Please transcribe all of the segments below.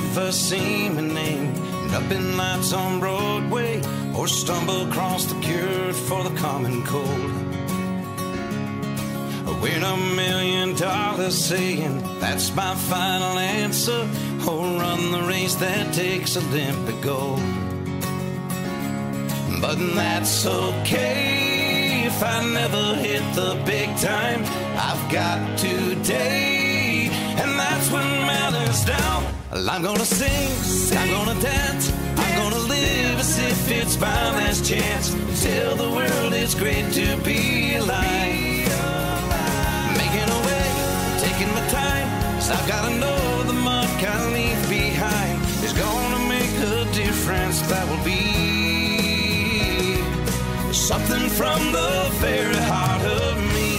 never seen my name up in lights on Broadway, or stumble across the cure for the common cold. Win $1 million saying that's my final answer, or run the race that takes Olympic gold. But that's okay if I never hit the big time. I've got today, and that's what matters now. I'm gonna sing, I'm gonna dance, I'm gonna live as if it's my last chance. Tell the world it's great to be alive. Making a way, taking my time, 'cause I've gotta know the mark I leave behind is gonna make a difference. That will be something from the very heart of me.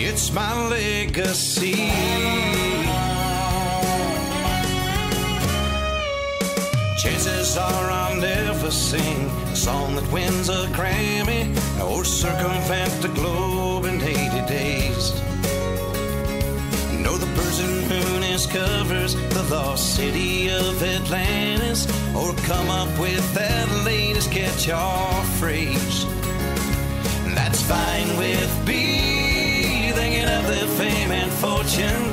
It's my legacy. Chances are I'll never sing a song that wins a Grammy, or circumvent the globe in 80 days. No, the person who discovers the lost city of Atlantis, or come up with that latest catch-all phrase. That's fine with me, thinking of their fame and fortune.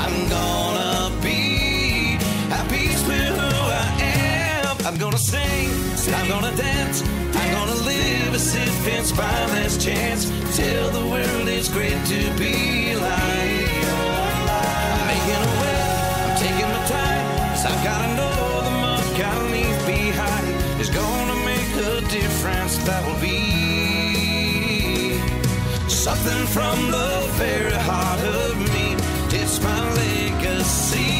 I'm gonna be at peace with who I am. I'm gonna sing, I'm gonna dance, I'm gonna live as if it's my last chance. Tell the world it's great to be alive. I'm making a way, I'm taking my time, 'cause I've gotta know the mark I leave behind is gonna make a difference. That will be something from the very heart of me. It's my legacy.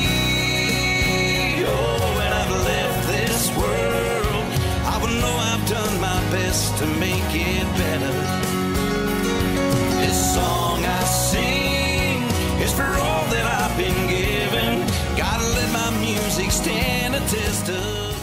Oh, when I've left this world, I will know I've done my best to make it better. This song I sing is for all that I've been given. Gotta let my music stand a test of